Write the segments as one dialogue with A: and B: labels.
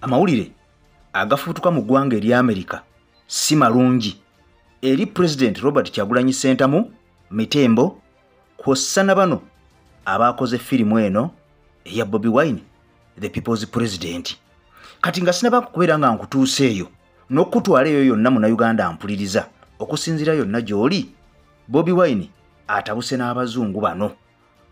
A: amawulire agafutuka mu ggwanga erya America si malungi eri President Robert Kyagulanyi Ssentamu Mitembo kw'ossa na bano abakoze firimu eno eya Bobi Wine the People's President. Kati nga sinaba kubeera nga nkutuuseeyo n'okutwala eyo yonna Munnayuganda ampuliriza okusinziira yonna gy'oli. Bobi Wine atabuse n'abazungu bano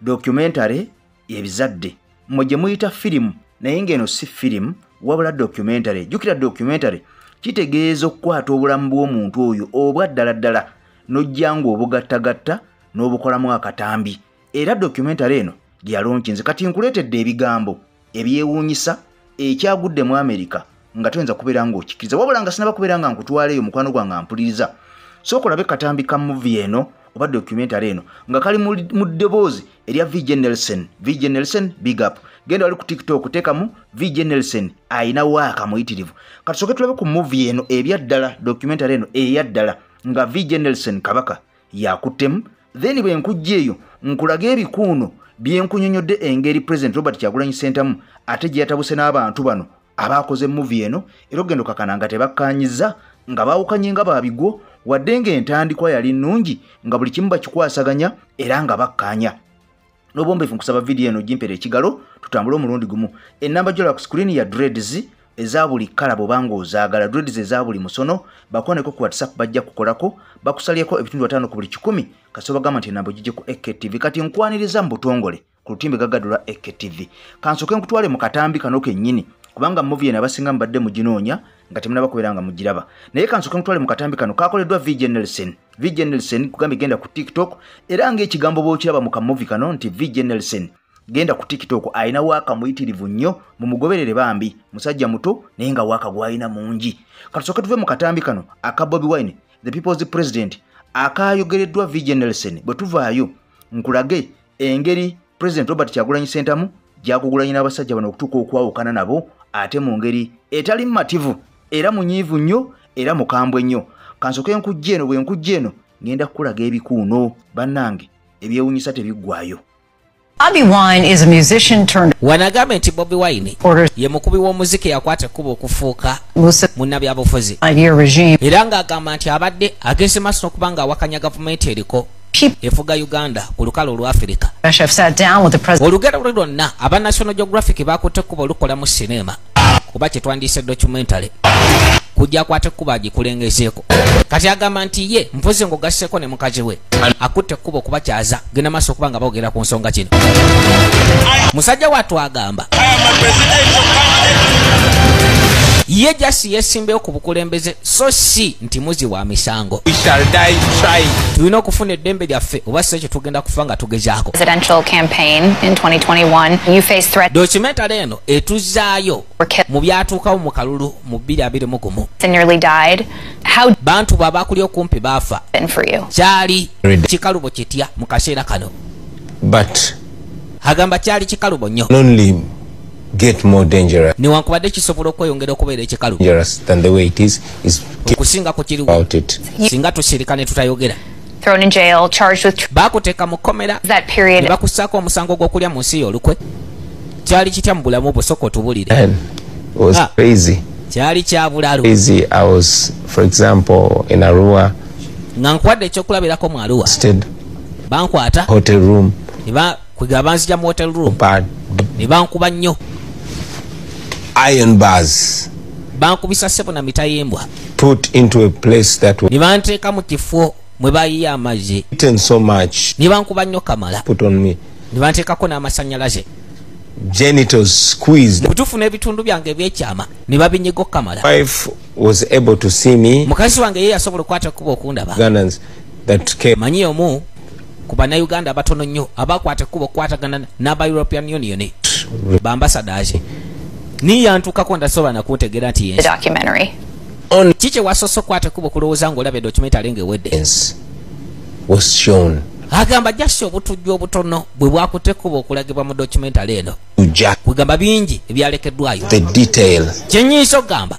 A: documentary ebizadde mmwe gye muyita firimu naye ng'eno si firimu wabula documentary. Jjukira documentary kitegeeza okukwata obulamu bw'omuntu oyo obwa ddala n'ojja ng'obugattagatta n'obukolamu akatambi. Era documentary eno gyalonkinze kati nkuleetedde ebigambo ebyewuunyisa ekyagudde mu America nga toyinza kubeera ng'okikkiriza wabula nga sinaba kubeera nga nkutwala eyo mukwano gwange ampuliriza. Sooka olabe katambi ka movie eno oba documentary eno nga kali mu ddoboozi erya VJ Nelson. VJ Nelson big up. Genda wali ku TikTok teekamu VJ Nelson ayina waaka muyitirivu. Kati sooke tulabe ku movie eno ebyaddala documentary eno eyaddala nga VJ Nelson Kabaka yakuttemu then bwe nkujja eyo nkulaga ebikuuno byenkunyonyodde engeri President Robert Kyagulanyi Ssentamu ate gye yatabuse n'abantu bano abakoze movie eno era ogenda okakana nga tebakkaanyiza nga baawukanye nga babigwo wadde ng'entandikwa yali nnungi nga buli kimu bakikwasaganya era nga bakkaanya. N'obwombeefu nkusaba vidiyo eno gimpera ekigalo tutambule omulundi gumu. Ennamba gy'ola ku screen ya dreads eza buli kala bw'obanga ozaagala dreads eza buli musono bakoneko ku WhatsApp bajja kukolako bakusalyeko ebitundu 5 ku buli 10 kasoba gamba nti namba gijje ku EKTV kati nkwaniriza mu butongole ku lutimbe gagadula EKTV kansoke nkutwale mu katambi kano kennyini kubanga movie eno abasinga mbadde muginoonya nga temunaba kubeera nga mugiraba naye kansoke nkutwale mu katambi kano kakoleddwa VJ Nelson. VJ Nelson kugambe genda ku TikTok era ng'ekigambo bw'okiraba mu kamovie kano nti VJ Nelson genda ku TikTok ayina waaka muyitirivu nnyo mumugoberere bambi musajja muto naye nga waaka gwayina mungi. Katusoke tuve mu katambi kano aka Bobi Wine the People's President akayogereddwa VJ Nelson bwe tuvaayo nkulage engeri President Robert Kyagulanyi Ssentamu gyakugulanye n'abasajja bano okutuuka okwawukana nabo ate mu ngeri etali mmativu era munyiivu nnyo era mukambwe nnyo. Kansoke nkujja eno bwe nkujja eno ngenda kukulaga ebikuuno bannange ebyewuunyisa tebiggwayo.
B: Bobi Wine is a musician turned
C: wanagamba nti Bobi Wine ye mukubi w'omuziki yakwata kuba okufuuka munnabyabufuzi era ng'agamba nti abadde ageze maaso okubanga awakanya gavumenti eriko efuga Uganda ku lukalu olwa Africa. Olugero lwe lwonna aba National Geographic bakutte kuba olukola mu sinema kuba kye twandise documentary kujja kwate kuba gikulengezeeko kati agamba nti ye mpoze ngogasseko ne mukazi we akutte kuba kuba kyaza genda maaso okubanga boogera ku nsonga kino. Musajja watu agamba ye jasi yesimbeyo ku bukulembeze so si nti muzi wa misango. Tulina okufuna eddembe lyaffe oba si ekyo tugenda kufa nga tugezaako. Documentary eno etuzaayo mu byatuukawo mu kalulu mu 2021 bantu babakuli okumpi baafa kyali kikalubo kitya mu kaseera kano agamba kyali kikalubo nnyo
D: get more dangerous.
C: Niwankubadde kisobola okweyongera okubeera ekikalu
D: than the way it is
C: okusinga ku kiriwo singa tusirika ne tutayogera.
B: Thrown in jail, charged with
C: bakuteeka mu komera
B: that period.
C: Ne bakussaako omusango gw'okulya mu nsi y'olukwe. Kyali kitya mu bulamu bwo sooka otubulire.
D: Was crazy.
C: Kyali kya bulalu.
D: Crazy. I was, for example, in Arua.
C: Nga nkwadde ekyokulabirako mu Arua. Bankwata.
D: Hotel room.
C: Kwegaba nzija mu hotel room. Ne bankuba nnyo.
D: Iron bars.
C: Bankubisa ssebo na mitayembwa.
D: Put into a place that was.
C: Ne banteeka mu kifo mwe bayiya amazzi.
D: Eaten so much.
C: Ne bankuba nnyo kamala.
D: Put on me.
C: Ne banteekako n'amasannyalaze.
D: Genitals squeezed.
C: Kutufuna ebitundu byange ebyekyama ne babinyego kamala.
D: Wife was able to see me.
C: Mukazi wange ye yasobola okukwata kuba okundaba.
D: Ugandans that came.
C: Manyi omu ku Bannayuganda abatono nnyo abakwata kuba okukwatagana n'aba European Union bambasadaze. Ni yantukako ndasoba nakuntegera nti yes.
B: Documentary.
C: Kiki wasoso kwate kuba kulowooza ng'olaba documentary ng'ewedde.
D: Was shown.
C: Agamba jasi obutujju obutono bwe bwakutte kuba okulagibwa mu documentary eno. Kugamba bingi ebyalekeddwayo.
D: The detail.
C: Kyenyiiso gamba.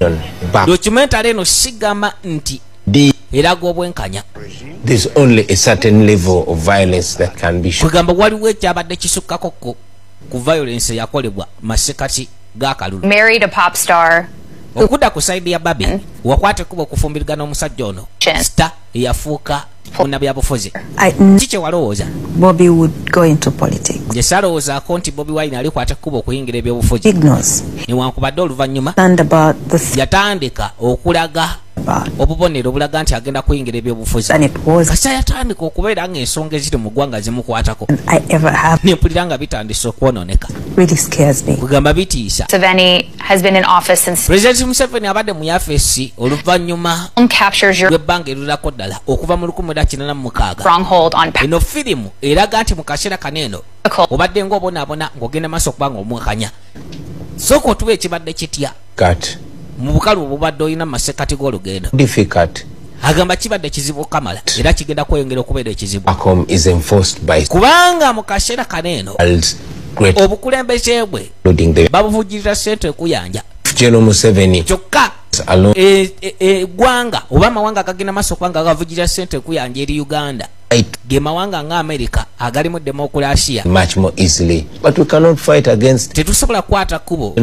C: Documentary eno sigamba nti eraga obwenkanya.
D: There's only a certain level of violence that can be shown.
C: Kugamba waliwo ekyabadde kisukkako ku violence yakolebwa masekati gakalulu.
B: Married a pop star.
C: Okudda ku side ya Bobi wakwate kuba okufumbirigana omusajja ono star yafuuka munnabyabufuzi. Kiki walowooza
E: Bobi would go into politics?
C: Nje salowoozaako nti Bobi Wine alikwata kuba okuyingira ebyobufuzi newankubadde oluvannyuma yatandika okulaga obubonero obulaga nti agenda kuyingira ebyobufuzi kasa yatandika okubeera ng'ensonga eziri mu ggwanga zimukwatako nempulira nga bitandise okwononeka kugamba bitiisa. President Museveni abadde mu yafeesi oluvannyuma lw'ebbanga erirako ddala okuva mu 1986 eno firimu eraga nti mu kaseera kaneeno obadde ng'obonaabona ng'ogenda maaso okuba ng'omwekanya sooka otuba ekibadde kitya mu bukalu obubadde olina mu masekati g'olugendo agamba kibadde kizibu okamala era kigenda kweyongera okubeera ekizibu kubanga mu kaseera kaneeno obukulembeze bwe babuvugirira ssente ekuyanja kyokka eggwanga oba amawanga agagenda maaso okubanga gavugirira ssente ekuyanja eri Uganda ge mawanga nga America agalimu demokrasia tetusobola kukwata kkubo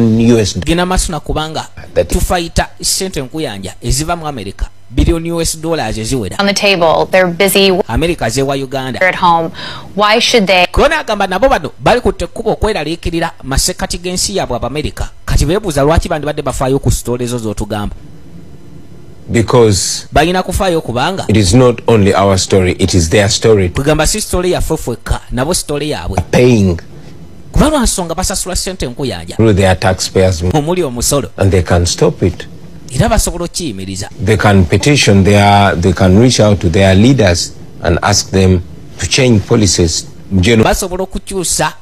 C: genda maaso nakubanga tufaita ssente enkuyanja eziva mu America billion US dollars eziwera
B: On the table, they're busy
C: America zewa Uganda
B: at home. Why should they?
C: Kona agamba nabo bano bali kutekkuba okweraliikirira masekati g'ensi yaabwe America kati beebuuza lwaki bandi badde bafaayo ku sitole ezo z'otugamba.
D: Because
C: balina kufaayo kubanga
D: it is not only our story, it is their story.
C: Kugamba si story yaffe ffekka nabo story yaabwe
D: Paying
C: kuba lwa nsonga basasula ssente enkuyanja
D: through their taxpayers
C: omuli omusolo
D: and they can stop it.
C: era basobola okiyimiriza.
D: They can petition they can reach out to their leaders and ask them to change policies.
C: Basobola okukyusa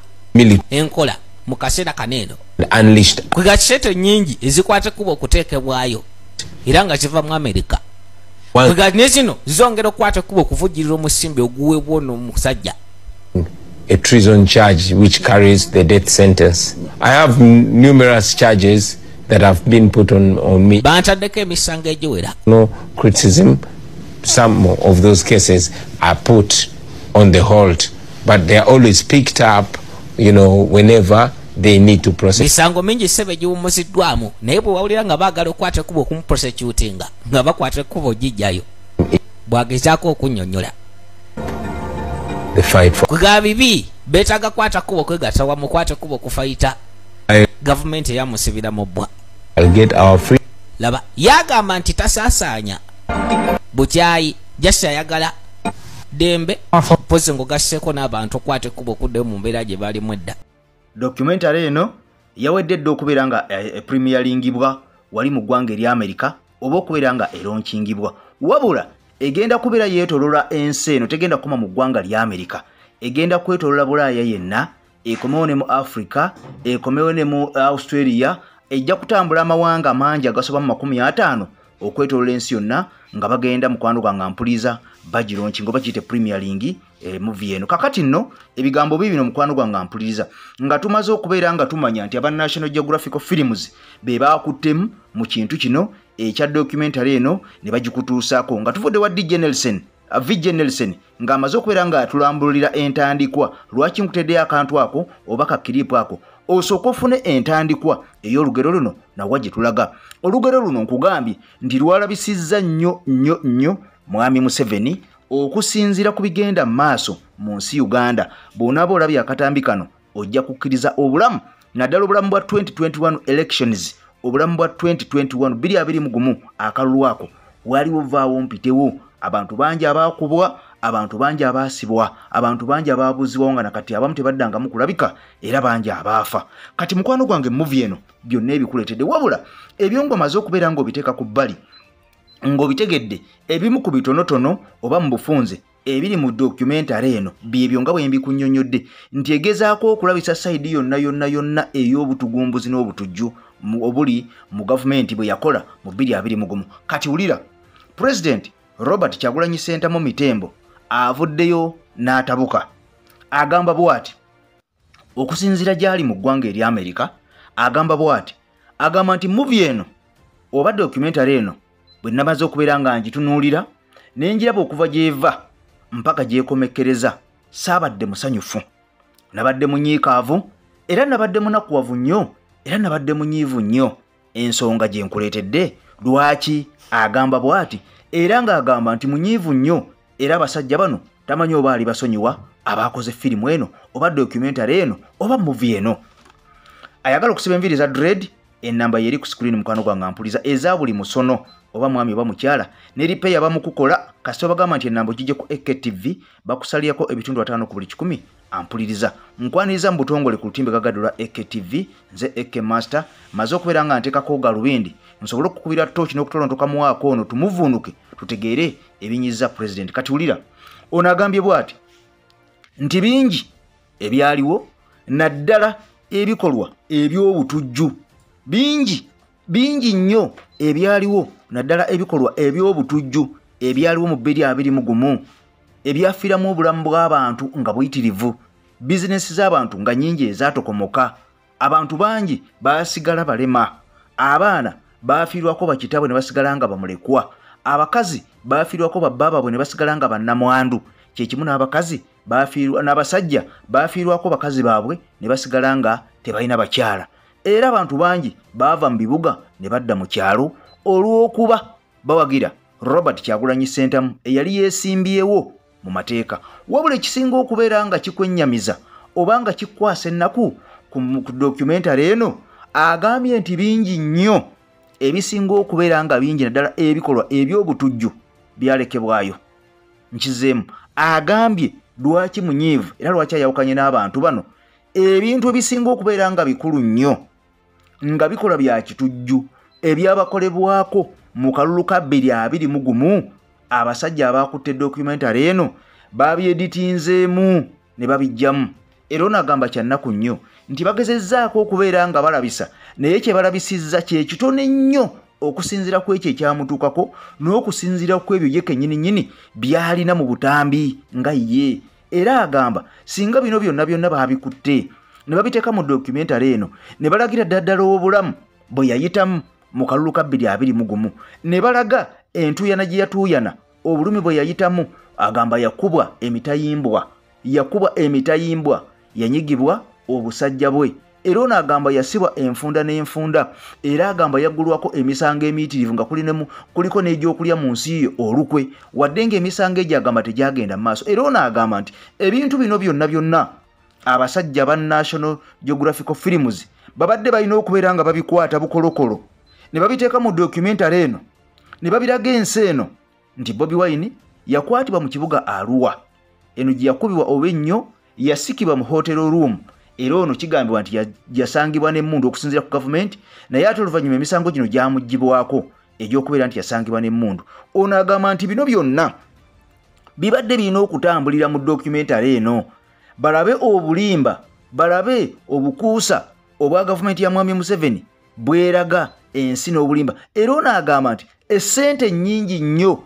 C: enkola mu kaseera kaneeno
D: Unleashed
C: kwega ssente nnyingi ezikwata kuba okuteekebwayo era nga ziva mu America kwega nezino zongera okukwata kuba okuvugirira omusimbi oguweebwa ono omusajja
D: a treason charge which carries the death sentence. I have numerous charges that have been put on me.
C: Bantaddeko emisango egiwera.
D: No criticism. Some of those cases are put on the hold, but they are always picked up, whenever they need to prosecute.
C: Misango mingi sebe giwumuziddwamu naye bwe wawulira nga baagala okukwata kuba okumuprosecutinga nga bakwata kuba ogijjayo bwagezaako okunnyonnyola
D: The fight for
C: kuga bibi beetaaga kwata kuba okwegatta wamu kwata kuba okufayita gavumenti eyamusibira mu bbwa.
D: I'll get our free.
C: Laba yagamba nti tasaasaanya bukyayi jasi ayagala dembe pozi ng'ogasseeko n'abantu okwata kuba okuddayo mu mbeera gye baalimu edda.
A: Documentary eno yawedde dde okubeera nga premieringibwa wali mu ggwanga eri America oba okubeera nga eronkingibwa wabula egenda kubeera yeetolola ensi eno tegenda kukoma mu ggwanga lya America egenda kwetolola Bulaaya yenna ekomewo ne mu Africa ekomewo ne mu Australia ejja kutambula amawanga mangi agasoba mu 50 okwetolola ensi yonna nga bagenda mukwano gwange ampuliza bagironki ngoba kiyite premiering movie eno kakati nno ebigambo bibino mukwano gwange ampuliriza nga tumaze okubeera nga tumanya nti aba National Geographic Films be bakuttemu mu kintu kino ekya documentary eno ne bagikutuusaako nga tuvudde wa DJ Nelson Nelson nga amaze okubeera nga tulambulira entandikwa lwaki nkuteddeyo akantu ako oba kakiripu ako osooka ofune entandikwa ey'olugero luno nawa gye tulaga olugero luno nkugambye nti lwalabisizza nnyo mwami Museveni okusinziira ku bigenda maaso mu nsi Uganda bw'onaaba olabye akatambi kano ojja kukkiriza obulamu naddala obulamu bwa 2021 elections obulamu bwa 2021 2021 akalulu ako waliwo vaawo mpitewo abantu bangi abaakubwa abantu bangi abaasibwa abantu bangi abaabuzibwawo nga nakati abamu tebaddangamu kulabika era bangi abaafa kati mukwano gwange movie eno byonna ebikuleetedde wabula ebyo ng'omaze okubeera ng'obiteeka ku bbali ng'obitegedde ebimu ku bitonotono oba mu bufunze ebiri mu documentary eno byebyo nga bwe mbikunnyonnyodde nti egezaako okulabisa sayidi yonna ey'obutugumbuzi n'obutujju obuli mu gavumenti bwe yakola mu 2021 kati wulira President Robert Kyagulanyi Ssentamu Mitembo avuddeyo n'atabuka agamba bw'ati okusinziira gy'ali mu ggwanga eri America agamba bw'ati agamba nti movie eno oba documentary eno bwe namaze okubeera nga ngitunuulira n'enjiraba okuva gy'eva mpaka gyekomekkereza saabadde musanyufu nabadde munyiikaavu era nabadde munakuwavu nnyo era nabadde munyiivu nnyo ensonga gye nkuleetedde lwaki agamba bw'ati era ng'agamba nti munyiivu nnyo era abasajja bano tamanyi oba ali basonyiwa abaakoze firimu eno oba documentary eno oba movie eno. Ayagala okusiba enviiri za dread ennamba yeri ku screen mukwano gwange ampuliza eza buli musono oba mwami oba mukyala neripeya bamukukola kasita bagamba nti ennamba ogijje ku AKTV bakusaliyako ebitundu 5 ku buli 10 ampuliriza nkwaniriza mu butongole ku lutimbe gagadde lwa AKTV nze AK Master maze okubeera nga nteekako galubindi nsobole okukubira tochi n'okutolontoka mu wako ono tumuvuunuke tutegeere ebinyiza president. Kati wulira ono agambye bw'ati nti bingi ebyaliwo naddala ebikolwa eby'obutujju bingi nnyo ebyaliwo naddala ebikolwa eby'obutujju ebyaliwo mu 2021 ebyafiiramu obulamu bw'abantu nga buyitirivu bizinesi z'abantu nga nnyingi ezaatokomoka abantu bangi baasigala balema abaana baafiirwako bakitaabwe ne basigala nga bamulekwa abakazi baafiirwako babbaabwe ne basigala nga bannamwandu kyekimu n'abakazi baafiirwa n'abasajja baafiirwako bakazi baabwe ne basigala nga tebalina bakyala era abantu bangi baava mu bibuga ne badda mu kyalo olw'okuba bawagira Robert Kyagulanyi Ssentamu eyali yeesimbyewo mu mateeka wabula ekisinga okubeera nga kikwennyamiza oba nga kikwasa ennaku ku documentary eno agambye nti bingi nnyo ebisinga okubeera nga bingi naddala ebikolwa eby'obutujju byalekebwayo nkizeemu agambye lwaki munyiivu era lwaki ayawukanye n'abantu bano ebintu ebisinga okubeera nga bikulu nnyo nga bikola bya kitujju ebyabakolebwako mu kalulu ka 2021 abasajja abakutte documentary eno babyeditinzeemu ne babijjamu era onagamba kyannaku nnyo nti bagezezzaako okubeera nga balabisa naye kye balabisizza kye kitone nnyo okusinziira ku ekyo ekyamutuukako n'okusinziira ku ebyo ye kennyini byalina mu butambi nga ye era agamba singa bino byonna baabikutte ne babiteeka mu documentary eno ne balagira ddala obulamu bwe yayitamu mu kalulu ka 2021 ne balaga entuyana gye yatuuyana obulumi bwe yayitamu agamba yakubwa emitayimbwa yanyigibwa obusajja bwe era ono agamba yasibwa enfunda n'enfunda era agamba yaggulwako emisango emiyitirivu nga kuliko n'egyokulya mu nsi ye olukwe wadde ng'emisango egyo agamba tegyagenda mu maaso era ono agamba nti ebintu bino byonna abasajja ba National Geographical Films babadde balina okubeera nga babikwata bukolokolo ne babiteeka mu documentary eno ne babiraga ensi eno nti Bobi Wine yakwatibwa mu kibuga Arua eno gye yakubibwa obennyo yasikibwa mu hotel room era ono kigambibwa nti yasangibwa n'emmundu okusinziira ku gavumenti naye ate oluvannyuma emisango gino gyamugibwako egy'okubeera nti yasangibwa n'emmundu ono agamba nti bino byonna bibadde birina okutambulira mu documentary eno balabe obulimba balabe obukuusa obwa gavumenti ya Mwami Museveni bweraga ensi n'obulimba era ono agamba nti essente nnyingi nnyo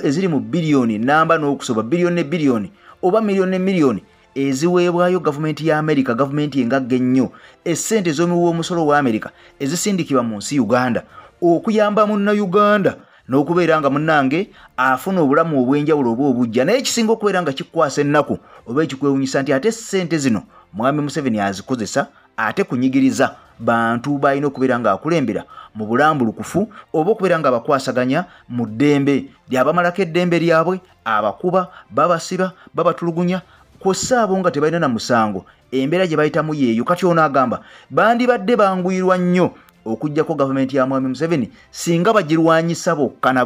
A: eziri mu biliyoni namba n'okusoba biliyoni ne biliyoni oba miliyoni ne miliyoni eziweebwayo gavumenti ya Amerika gavumenti engagga ennyo essente z'omuwa omusolo wa Amerika ezisindikibwa mu nsi Uganda okuyamba munnauganda n'okubeera nga munnange afuna obulamu obw'enjawulo oba obujja naye ekisinga okubeera nga kikwasa ennaku oba ekikwewunyisa nti ate ssente zino Mwami Museveni azikozesa ate kunyigiriza bantu balina okubeera nga akulembera mu bulambulukufu oba okubeera nga bakwasaganya mu ddembe lyabamalako eddembe lyabwe abakuba babasiba babatulugunya kw'ossa abo nga tebalina na musango embeera gye bayitamu yeeyo kati ono agamba bandibadde banguyirwa nnyo okujjako gavumenti ya Mwami Museveni singa bagirwanyisa bokka na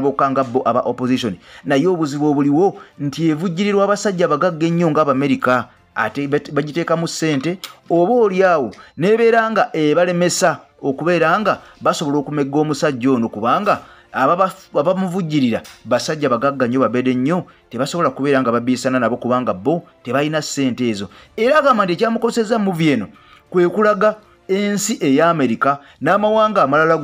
A: bokka nga bo aba opposition naye obuzibu obuliwo nti evujjirirwa abasajja bagagga ennyo ng'Abamerika ate bagiteeka mu ssente oba oliawo nebeera nga ebalemesa okubeera nga basobola okumegga omusajja ono kubanga abamuvujjirira basajja bagagga nnyo babede nnyo tebasobola kubeera nga babiisana nabo kubanga bo tebalina ssente ezo era agamba nti ekyamukozesezza muvi eno kwe kulaga ensi ey'Amerika n'amawanga amalala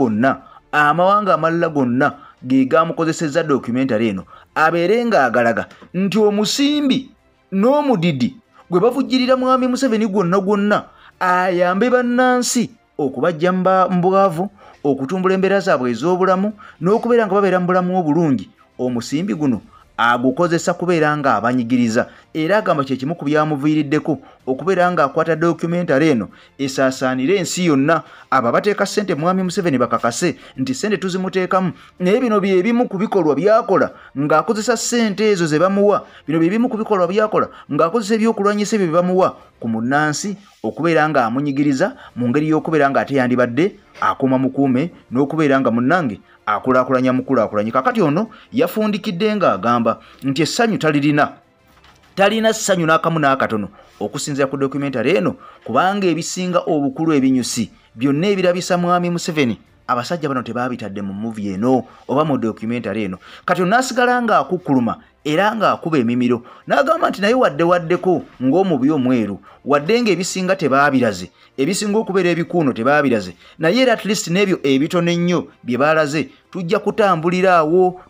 A: gonna ge gamukozesezza documentary eno abeere nga agalaga nti omusimbi n'omudidi gwe bavujjirira Mwami Museveni gwonna ayambe bannansi okubajja mu bwavu okutumbula embeera zaabwe ez'obulamu n'okubeera nga babeera mu bulamu obulungi omusimbi guno agukozesa kubeera nga abanyigiriza era agamba kyekimu ku byamuviiriddeko okubeera nga akwata documentary eno esaasaanira ensi yonna. abo abateeka ssente mwami Museveni bakakase nti ssente tuzimuteekamu naye bino byebimu ku bikolwa byakola ng'akozesa ssente ezo ze bamuwa. bino byebimu ku bikolwa byakola ng'akozesa ebyokulwanyisa ebyo bye bamuwa ku munnansi okubeera nga amunyigiriza mu ngeri y'okubeera nga ate yandibadde akoma mukuume n'okubeera nga munnange akulaakulanya mukulaakulanye. kakati ono yafundikidde ng'agamba nti essanyu talina ssanyu n'akamu n'akatono okusinziira ku documentary eno kubanga ebisinga obukulu ebinyusi byonna ebirabisa mwami Museveni abasajja bano tebaabitadde mu movie eno oba mu documentary eno. kati n'asigala ng'akukkuluma era ng'akuba emimiro n'agamba nti naye waddeko ng'omubi omweru wadde ng'ebisinga tebaabiraze ebisinga okubeera ebikuuno tebaabiraze naye era at least n'ebyo ebitono ennyo bye baalaze tujja kutambulira awo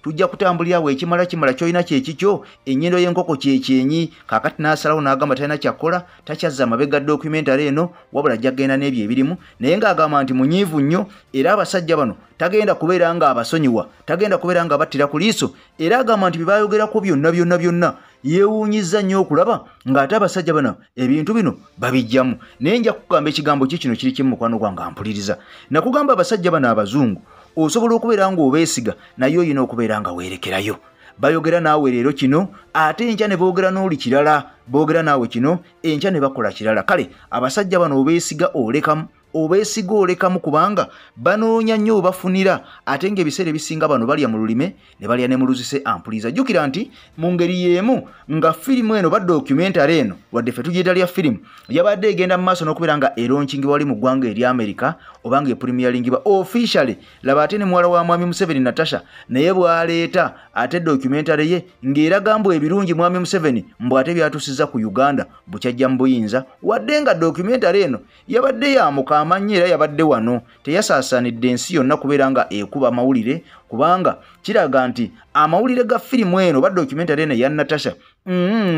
A: ekimala kyolina kyekikyo ennyindo y'enkoko kyekyenyi. kaakati n'asalawo n'agamba talina kyakkola takyazza amabega documentary eno wabula ajja kgenda n'ebyo ebirimu naye ng'agamba nti munyiivu nnyo era abasajja bano tagenda kubeera nga abasonyiwa tagenda kubeera nga battira ku liiso era agamba nti bye baayogerako byonna yeewuunyizza nnyo okulaba ng'ate abasajja bano ebintu bino babijjamu. naye nja kukugamba ekigambo kino kiri kimu mukwano gwange ampuliriza. nakugamba abasajja bano abazungu osobola okubeera nga obeesiga naye olina okubeera nga weerekerayo. bayogera naawe leero kino ate enkya ne boogera n'oli kirala boogera naawe kino enkya ne bakola kirala. kale abasajja bano obeesiga olekamu kubanga banoonya nnyo obafunira ate ng'ebiseera ebisinga bano balya mu lulime ne balya ne mu luzise ampuliza. jjukira nti mu ngeri y'emu nga firimu eno ba documentary eno wadde ffe tugiyita lya firimu yabadde egenda mu maaso n'okubeera nga eronkingibwa wali mu ggwanga erya America oba nga epremieringiba officially. laba ate ne muwala wa mwami Museveni Natasha naye bw'aleeta ate documentary ye ng'eraga mbu ebirungi mwami Museveni mbu ate byatuusizza ku Uganda bukyajja mu buyinza wadde nga documentary eno yabadde yamuka amanyi era yabadde wano teyasaasaanidde ensi yonna kubeera nga ekuba amawulire kubanga kiraga nti amawulire ga firimu eno ba documentary eno ya Natasha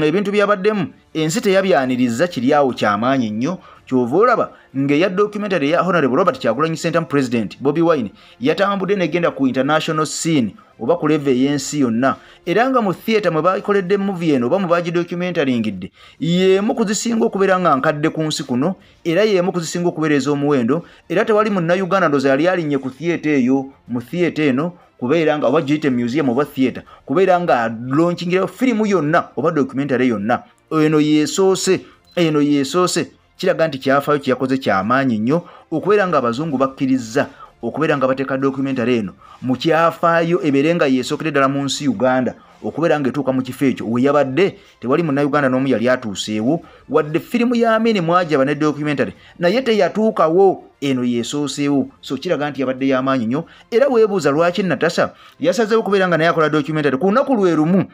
A: ebintu byabaddemu ensi teyabyaniriza kiri awo kyamaanyi nnyo. kyova olaba ng'eya documentary ya Honorable Robert Kyagulanyi Ssentamu President Bobi Wine yatambudde negenda ku international scene oba ku level y'ensi yonna era nga mu theatre mwe bakoledde movie eno oba mu bagidocumentaringidde y'emu kuzisinga okubeera nga nkadde ku nsi kuno era y'emu kuzisinga okubeera ez'omuwendo era tewali munnayuganda ndoza yali alinnye ku theatre eyo mu theatre eno kubeera nga oba giyite museum oba theatre kubeera nga launchingirayo firimu yonna oba documentary yonna eno yeesoose kiraga nti kyafaayo kyakoze kyamaanyi nnyo okubeera nga abazungu bakkiriza okubeera nga bateeka documentary eno mu kyafaayo ebeere nga yeesookere ddala mu nsi Uganda okubeera nga etuuka mu kifo ekyo we yabadde tewali munnayuganda n'omu yali atuuseewo wadde firimu ya Amini Mwajaba ne documentary naye teyatuukawo eno yeesooseewo. so kiraga nti yabadde y'amaanyi nnyo era weebuuza lwaki Natasha yasazeewo okubeera nga naye akola documentary ku lunaku lwe lumu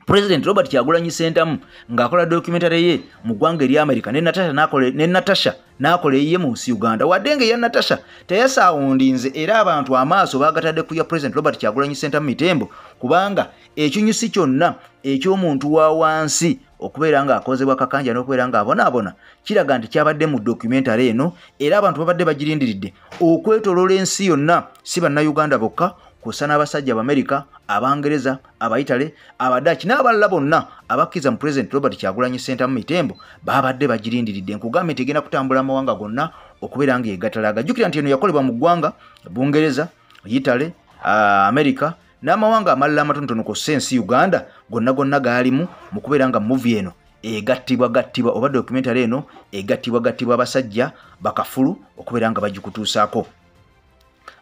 A: President Robert Kyagulanyi Ssentamu ng'akola documentary ye mu ggwanga erya America ne Natasha n'akola ye mu nsi Uganda wadde nga eya Natasha teyasaawundinze era abantu amaaso baagatadde ku ya President Robert Kyagulanyi Ssentamu mitembo kubanga ekinyusi kyonna eky'omuntu wa wansi okubeera nga akozebwa kakanja n'okubeera nga abonaabona kiraga nti kyabadde mu documentary eno era abantu babadde bagirindiridde okwetoloola ensi yonna si bannayuganda bokka kusa n'abasajja Abamerika Abangereza Abaitale Abadachi n'abalala bonna abakkiriza mu President Robert Kyagulanyi Ssentamu mitembo babadde bagirindiridde nkugambye nti egenda kutambula amawanga gonna okubeera nga egatalaga. Jjukira nti eno yakolebwa mu ggwanga Bungereza Itale Amerika n'amawanga amalala amatonotono ku sensi Uganda gonna gaalimu mu kubeera nga movie eno egattibwa oba documentary eno egattibwa abasajja bakafulu okubeera nga bagikutuusaako.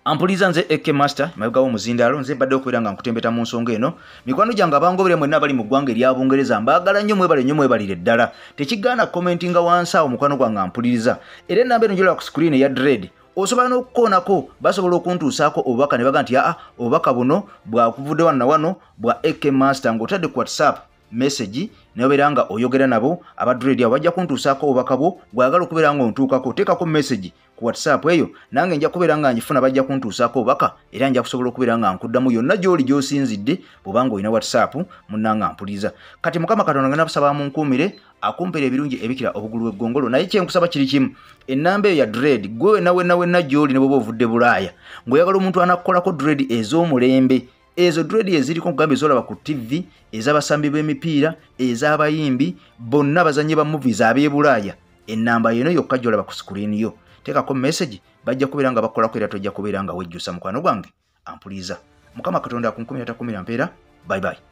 A: Ampuliza nze Eke Master mayogawo muzindaalo nze badde okubeera nga nkutembeta mu nsonga eno mikwano gyange abangobere mwenna bali mu ggwanga erya Bungereza mbaagala nnyo mwebalire ddala tekigaana commentinga wansi awo mukwano gwange ampuliriza era ennamba eno gyolaba ku screen eya Dread osobola n'okukoonako basobola okuntuusaako obubaka ne baga nti obubaka buno bwakuvudde wano na wano bwa Eke Master ng'otadde ku WhatsApp message neobeera nga oyogera nabo aba Dread abo bajja kuntuusaako obubaka bwo bwagala okubeera nga ontuukako teekako message ku WhatsApp eyo nange nja kubeera nga njifuna bajja kuntuusaako obubaka era nja kusobola okubeera nga nkuddamu yonna gy'oli gy'osinzidde bw'obanga olina WhatsApp munnanga mpuliriza. Kati Mukama Katonda ngenda kusaba munkuumire akumpere ebirungi ebikira obugulu bw'eggongolo naye kyenkusaba kiri kimu ennamba eyo ya Dread gwe wenna gy'oli ne bw'oba ovudde Bulaaya ng'oyagala omuntu anakukolako Dread ez'omulembe ezo dread eziriko kugambe zolaba ku TV ezabasambi b'emipiira ez'abayimbi bonna bazanye ba movies ab'ebulaaya enamba yeno yokka gyolaba ku screen yo tekako message bajja kubeera nga bakolako era tojja kubeera nga wejjusa mukwano gwange ampuliza mukama katonda ku 10 mpeera bye bye